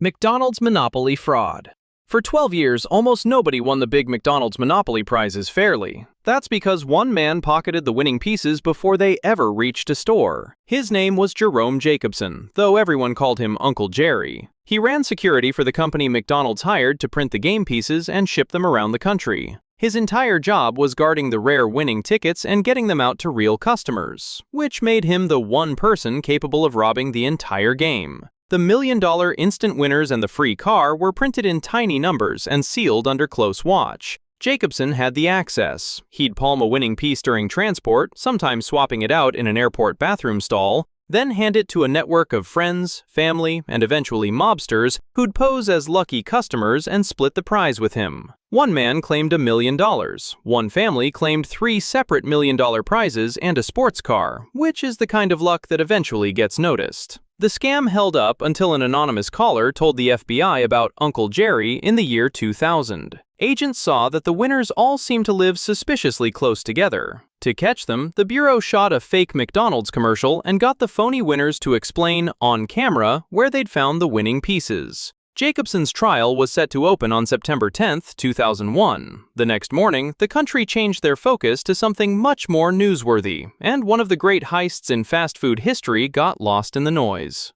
McDonald's Monopoly Fraud. For 12 years, almost nobody won the big McDonald's Monopoly prizes fairly. That's because one man pocketed the winning pieces before they ever reached a store. His name was Jerome Jacobson, though everyone called him Uncle Jerry. He ran security for the company McDonald's hired to print the game pieces and ship them around the country. His entire job was guarding the rare winning tickets and getting them out to real customers, which made him the one person capable of robbing the entire game. The $1 million instant winners and the free car were printed in tiny numbers and sealed under close watch. Jacobson had the access. He'd palm a winning piece during transport, sometimes swapping it out in an airport bathroom stall, then hand it to a network of friends, family, and eventually mobsters who'd pose as lucky customers and split the prize with him. One man claimed $1 million. One family claimed 3 separate $1 million prizes and a sports car, which is the kind of luck that eventually gets noticed. The scam held up until an anonymous caller told the FBI about Uncle Jerry in the year 2000. Agents saw that the winners all seemed to live suspiciously close together. To catch them, the Bureau shot a fake McDonald's commercial and got the phony winners to explain, on camera, where they'd found the winning pieces. Jacobson's trial was set to open on September 10, 2001. The next morning, the country changed their focus to something much more newsworthy, and one of the great heists in fast food history got lost in the noise.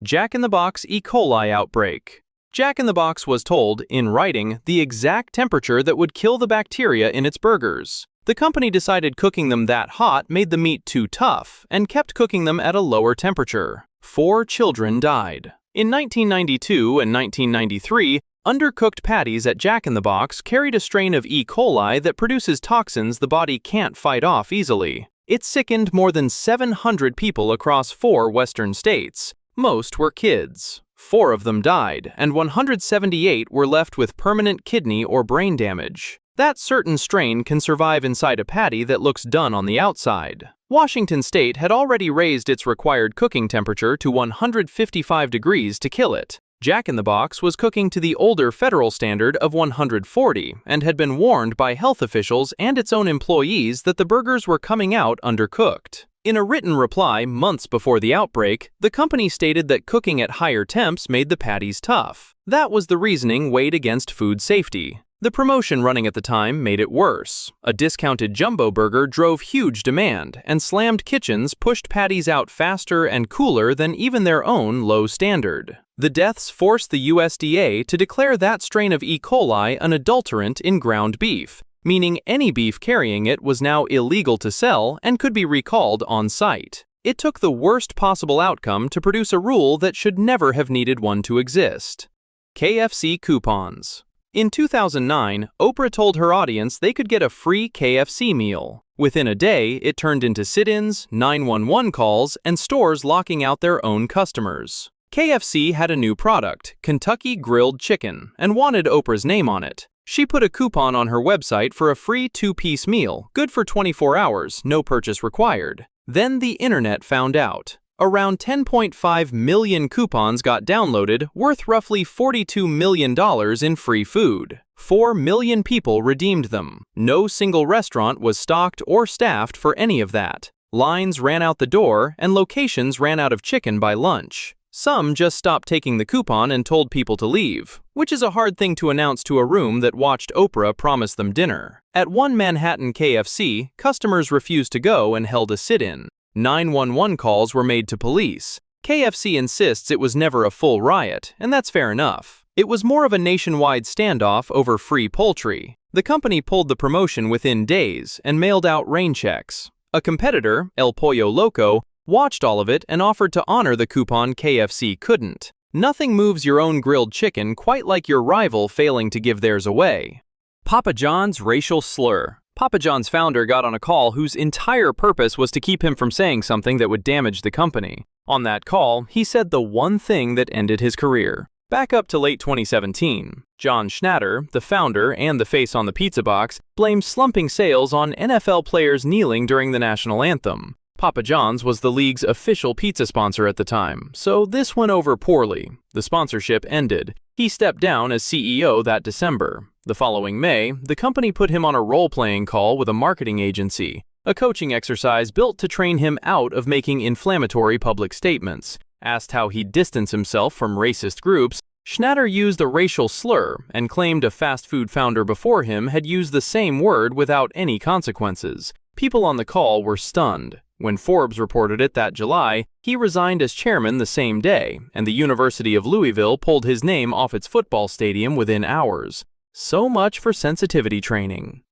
Jack in the Box E.Coli outbreak. Jack in the Box was told, in writing, the exact temperature that would kill the bacteria in its burgers. The company decided cooking them that hot made the meat too tough, and kept cooking them at a lower temperature. 4 children died. In 1992 and 1993, undercooked patties at Jack in the Box carried a strain of E. coli that produces toxins the body can't fight off easily. It sickened more than 700 people across 4 western states. Most were kids. 4 of them died, and 178 were left with permanent kidney or brain damage. That certain strain can survive inside a patty that looks done on the outside. Washington State had already raised its required cooking temperature to 155 degrees to kill it. Jack in the Box was cooking to the older federal standard of 140 and had been warned by health officials and its own employees that the burgers were coming out undercooked. In a written reply months before the outbreak, the company stated that cooking at higher temps made the patties tough. That was the reasoning weighed against food safety. The promotion running at the time made it worse. A discounted jumbo burger drove huge demand, and slammed kitchens pushed patties out faster and cooler than even their own low standard. The deaths forced the USDA to declare that strain of E. coli an adulterant in ground beef, meaning any beef carrying it was now illegal to sell and could be recalled on site. It took the worst possible outcome to produce a rule that should never have needed one to exist. KFC coupons. In 2009, Oprah told her audience they could get a free KFC meal. Within a day, it turned into sit-ins, 911 calls, and stores locking out their own customers. KFC had a new product, Kentucky Grilled Chicken, and wanted Oprah's name on it. She put a coupon on her website for a free 2-piece meal, good for 24 hours, no purchase required. Then the internet found out. Around 10.5 million coupons got downloaded, worth roughly $42 million in free food. 4 million people redeemed them. No single restaurant was stocked or staffed for any of that. Lines ran out the door, and locations ran out of chicken by lunch. Some just stopped taking the coupon and told people to leave, which is a hard thing to announce to a room that watched Oprah promise them dinner. At one Manhattan KFC, customers refused to go and held a sit-in. 911 calls were made to police. KFC insists it was never a full riot, and that's fair enough. It was more of a nationwide standoff over free poultry. The company pulled the promotion within days and mailed out rain checks. A competitor, El Pollo Loco, watched all of it and offered to honor the coupon KFC couldn't. Nothing moves your own grilled chicken quite like your rival failing to give theirs away. Papa John's racial slur. Papa John's founder got on a call whose entire purpose was to keep him from saying something that would damage the company. On that call, he said the one thing that ended his career. Back up to late 2017, John Schnatter, the founder and the face on the pizza box, blamed slumping sales on NFL players kneeling during the national anthem. Papa John's was the league's official pizza sponsor at the time, so this went over poorly. The sponsorship ended. He stepped down as CEO that December. The following May, the company put him on a role-playing call with a marketing agency, a coaching exercise built to train him out of making inflammatory public statements. Asked how he'd distance himself from racist groups, Schnatter used a racial slur and claimed a fast food founder before him had used the same word without any consequences. People on the call were stunned. When Forbes reported it that July, he resigned as chairman the same day, and the University of Louisville pulled his name off its football stadium within hours. So much for sensitivity training.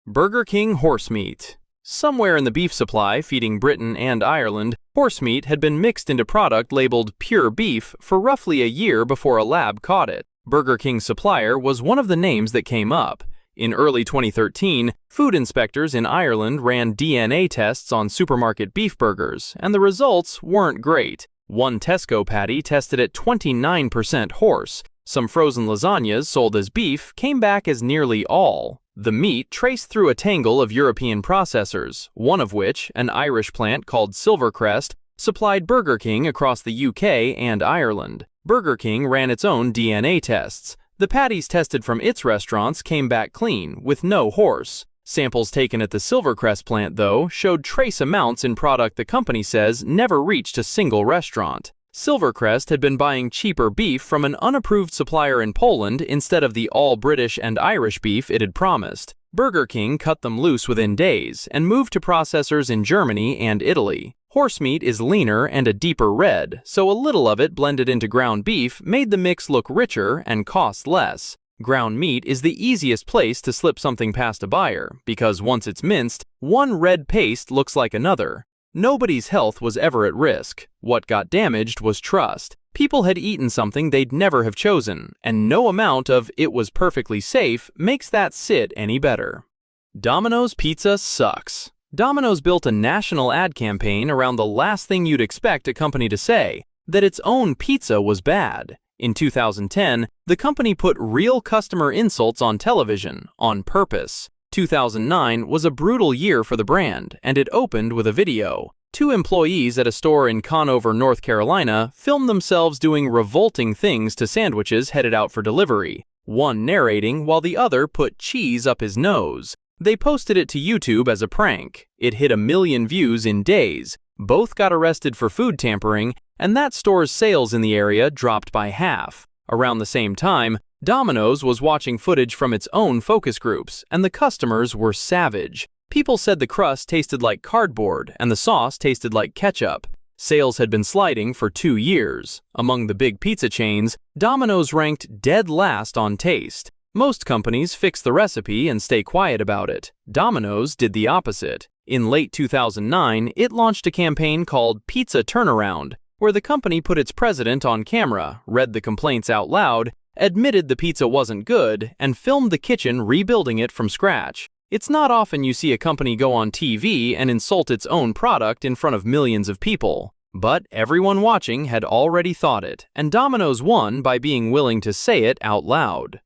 Burger King horse meat. Somewhere in the beef supply feeding Britain and Ireland, horse meat had been mixed into product labeled pure beef for roughly a year before a lab caught it. Burger King's supplier was one of the names that came up. In early 2013, food inspectors in Ireland ran DNA tests on supermarket beef burgers, and the results weren't great. One Tesco patty tested at 29% horse. Some frozen lasagnas sold as beef came back as nearly all. The meat traced through a tangle of European processors, one of which, an Irish plant called Silvercrest, supplied Burger King across the UK and Ireland. Burger King ran its own DNA tests. The patties tested from its restaurants came back clean, with no horse. Samples taken at the Silvercrest plant, though, showed trace amounts in product the company says never reached a single restaurant. Silvercrest had been buying cheaper beef from an unapproved supplier in Poland instead of the all-British and Irish beef it had promised. Burger King cut them loose within days and moved to processors in Germany and Italy. Horse meat is leaner and a deeper red, so a little of it blended into ground beef made the mix look richer and cost less. Ground meat is the easiest place to slip something past a buyer, because once it's minced, one red paste looks like another. Nobody's health was ever at risk. What got damaged was trust. People had eaten something they'd never have chosen, and no amount of "it was perfectly safe" makes that sit any better. Domino's pizza sucks. Domino's built a national ad campaign around the last thing you'd expect a company to say, that its own pizza was bad. In 2010, the company put real customer insults on television, on purpose. 2009 was a brutal year for the brand, and it opened with a video. Two employees at a store in Conover, North Carolina, filmed themselves doing revolting things to sandwiches headed out for delivery, one narrating while the other put cheese up his nose. They posted it to YouTube as a prank. It hit 1 million views in days. Both got arrested for food tampering, and that store's sales in the area dropped by half. Around the same time, Domino's was watching footage from its own focus groups, and the customers were savage. People said the crust tasted like cardboard and the sauce tasted like ketchup. Sales had been sliding for 2 years. Among the big pizza chains, Domino's ranked dead last on taste. Most companies fix the recipe and stay quiet about it. Domino's did the opposite. In late 2009, it launched a campaign called Pizza Turnaround, where the company put its president on camera, read the complaints out loud, admitted the pizza wasn't good, and filmed the kitchen rebuilding it from scratch. It's not often you see a company go on TV and insult its own product in front of millions of people. But everyone watching had already thought it, and Domino's won by being willing to say it out loud.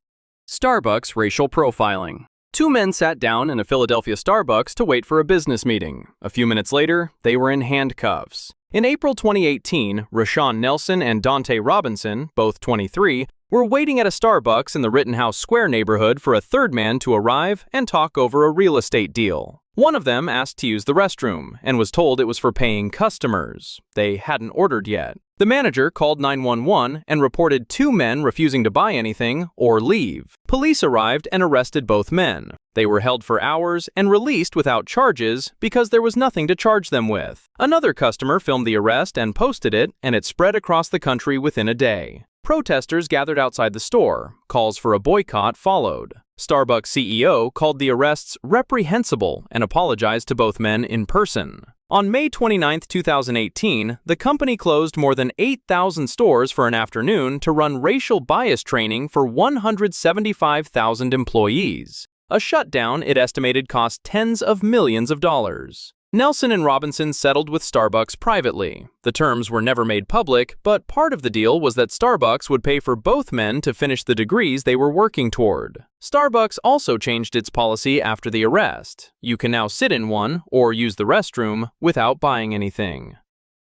Starbucks racial profiling. 2 men sat down in a Philadelphia Starbucks to wait for a business meeting. A few minutes later, they were in handcuffs. In April 2018, Rashawn Nelson and Dante Robinson, both 23, were waiting at a Starbucks in the Rittenhouse Square neighborhood for a third man to arrive and talk over a real estate deal. One of them asked to use the restroom and was told it was for paying customers. They hadn't ordered yet. The manager called 911 and reported 2 men refusing to buy anything or leave. Police arrived and arrested both men. They were held for hours and released without charges because there was nothing to charge them with. Another customer filmed the arrest and posted it, and it spread across the country within a day. Protesters gathered outside the store. Calls for a boycott followed. Starbucks CEO called the arrests reprehensible and apologized to both men in person. On May 29, 2018, the company closed more than 8,000 stores for an afternoon to run racial bias training for 175,000 employees. A shutdown it estimated cost tens of millions of dollars. Nelson and Robinson settled with Starbucks privately. The terms were never made public, but part of the deal was that Starbucks would pay for both men to finish the degrees they were working toward. Starbucks also changed its policy after the arrest. You can now sit in one or use the restroom without buying anything.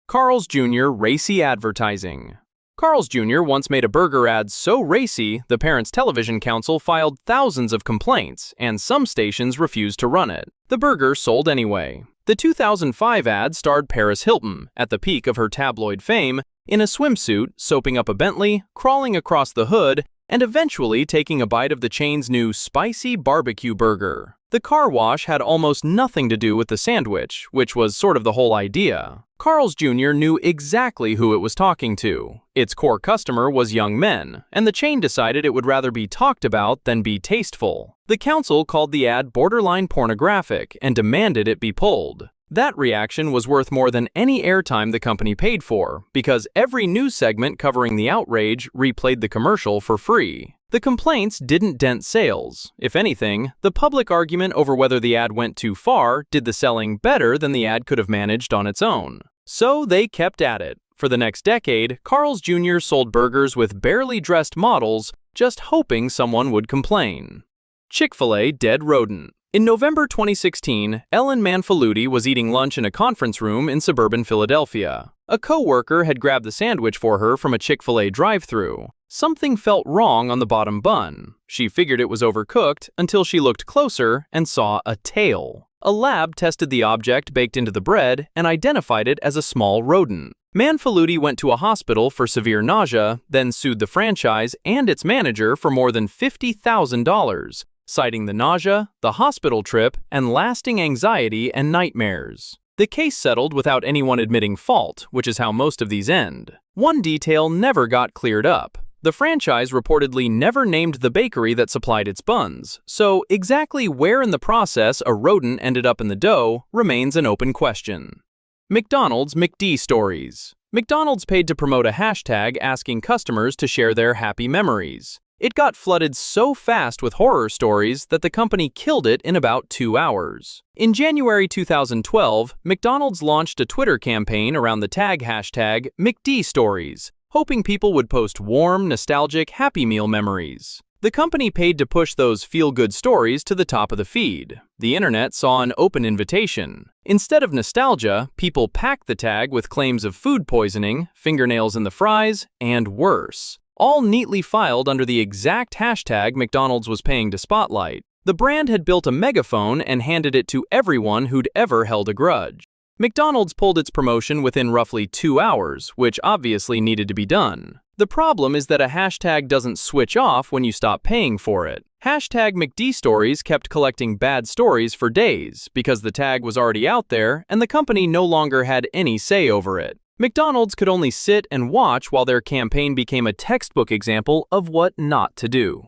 Carl's Jr. Racy advertising. Carl's Jr. once made a burger ad so racy, the Parents Television Council filed thousands of complaints, and some stations refused to run it. The burger sold anyway. The 2005 ad starred Paris Hilton, at the peak of her tabloid fame, in a swimsuit, soaping up a Bentley, crawling across the hood, and eventually taking a bite of the chain's new spicy barbecue burger. The car wash had almost nothing to do with the sandwich, which was sort of the whole idea. Carl's Jr. knew exactly who it was talking to. Its core customer was young men, and the chain decided it would rather be talked about than be tasteful. The council called the ad borderline pornographic and demanded it be pulled. That reaction was worth more than any airtime the company paid for, because every news segment covering the outrage replayed the commercial for free. The complaints didn't dent sales. If anything, the public argument over whether the ad went too far did the selling better than the ad could have managed on its own. So they kept at it. For the next decade, Carl's Jr. sold burgers with barely dressed models, just hoping someone would complain. Chick-fil-A dead rodent. In November 2016, Ellen Manfoluti was eating lunch in a conference room in suburban Philadelphia. A co-worker had grabbed the sandwich for her from a Chick-fil-A drive-thru. Something felt wrong on the bottom bun. She figured it was overcooked until she looked closer and saw a tail. A lab tested the object baked into the bread and identified it as a small rodent. Manfoluti went to a hospital for severe nausea, then sued the franchise and its manager for more than $50,000. Citing the nausea, the hospital trip, and lasting anxiety and nightmares. The case settled without anyone admitting fault, which is how most of these end. One detail never got cleared up. The franchise reportedly never named the bakery that supplied its buns, so exactly where in the process a rodent ended up in the dough remains an open question. McDonald's McDStories. McDonald's paid to promote a hashtag asking customers to share their happy memories. It got flooded so fast with horror stories that the company killed it in about 2 hours. In January 2012, McDonald's launched a Twitter campaign around the tag hashtag McDStories, hoping people would post warm, nostalgic Happy Meal memories. The company paid to push those feel-good stories to the top of the feed. The internet saw an open invitation. Instead of nostalgia, people packed the tag with claims of food poisoning, fingernails in the fries, and worse. All neatly filed under the exact hashtag McDonald's was paying to spotlight. The brand had built a megaphone and handed it to everyone who'd ever held a grudge. McDonald's pulled its promotion within roughly 2 hours, which obviously needed to be done. The problem is that a hashtag doesn't switch off when you stop paying for it. Hashtag McDStories kept collecting bad stories for days because the tag was already out there and the company no longer had any say over it. McDonald's could only sit and watch while their campaign became a textbook example of what not to do.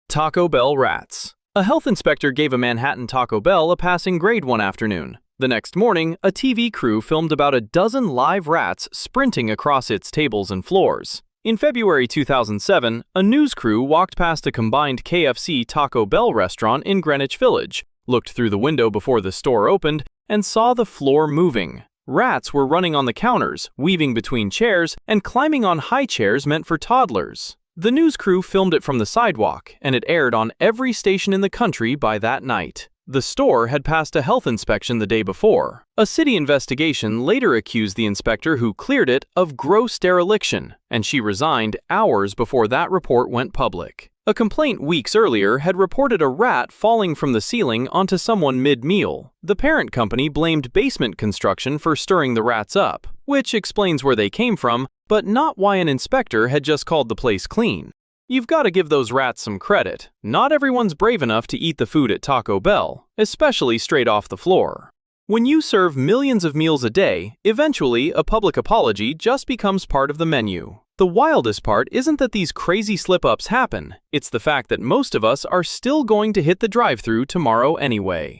Taco Bell rats. A health inspector gave a Manhattan Taco Bell a passing grade one afternoon. The next morning, a TV crew filmed about a dozen live rats sprinting across its tables and floors. In February 2007, a news crew walked past a combined KFC Taco Bell restaurant in Greenwich Village, looked through the window before the store opened, and saw the floor moving. Rats were running on the counters, weaving between chairs, and climbing on high chairs meant for toddlers. The news crew filmed it from the sidewalk, and it aired on every station in the country by that night. The store had passed a health inspection the day before. A city investigation later accused the inspector who cleared it of gross dereliction, and she resigned hours before that report went public. A complaint weeks earlier had reported a rat falling from the ceiling onto someone mid-meal. The parent company blamed basement construction for stirring the rats up, which explains where they came from, but not why an inspector had just called the place clean. You've got to give those rats some credit. Not everyone's brave enough to eat the food at Taco Bell, especially straight off the floor. When you serve millions of meals a day, eventually a public apology just becomes part of the menu. The wildest part isn't that these crazy slip-ups happen, it's the fact that most of us are still going to hit the drive-thru tomorrow anyway.